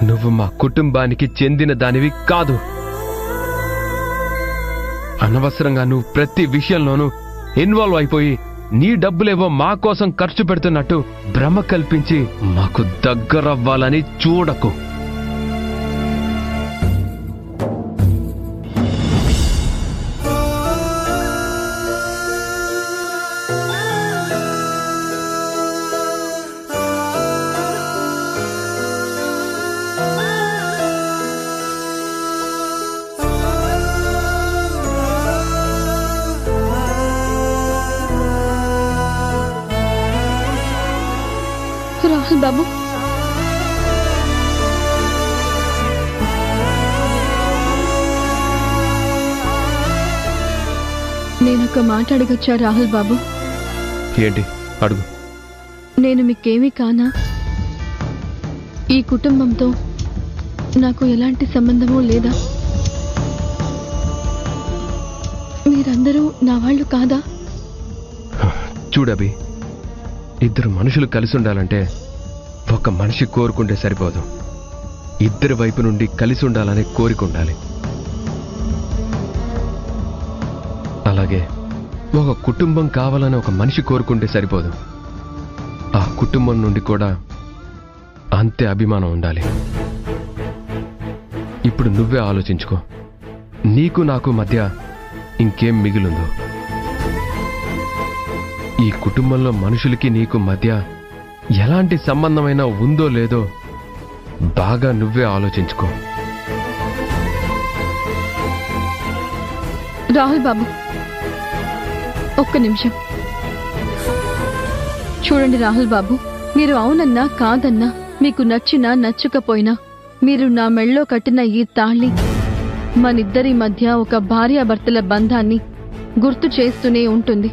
నువ్వు మా కుటుంబానికి చెందిన దానివి కాదు. అనవసరంగా నువ్వు ప్రతి విషయంలోనూ ఇన్వాల్వ్ అయిపోయి నీ డబ్బులేవో మా కోసం ఖర్చు పెడుతున్నట్టు భ్రమ కల్పించి మాకు దగ్గరవ్వాలని చూడకు. రాహుల్ బాబు, నేనొక మాట అడగచ్చా రాహుల్ బాబు? ఏంటి? అడుగు. నేను మీకేమీ కానా? ఈ కుటుంబంతో నాకు ఎలాంటి సంబంధమూ లేదా? మీరందరూ నా వాళ్ళు కాదా? చూడబి, ఇద్దరు మనుషులు కలిసి ఉండాలంటే ఒక మనిషి కోరుకుంటే సరిపోదు. ఇద్దరి వైపు నుండి కలిసి ఉండాలనే కోరిక ఉండాలి. అలాగే ఒక కుటుంబం కావాలని ఒక మనిషి కోరుకుంటే సరిపోదు. ఆ కుటుంబం నుండి కూడా అంతే అభిమానం ఉండాలి. ఇప్పుడు నువ్వే ఆలోచించుకో, నీకు నాకు మధ్య ఇంకేం మిగిలిందో? ఈ కుటుంబంలో మనుషులకి నీకు మధ్య ఎలాంటి సంబంధమైనా ఉందో లేదో బాగా నువ్వే ఆలోచించుకో. రాహుల్ బాబు, ఒక్క నిమిషం చూడండి. రాహుల్ బాబు, మీరు అవునన్నా కాదన్నా, మీకు నచ్చినా నచ్చకపోయినా, మీరు నా మెళ్ళో కట్టిన ఈ తాళి మనిద్దరి మధ్య ఒక భార్యాభర్తల బంధాన్ని గుర్తు చేస్తూనే ఉంటుంది.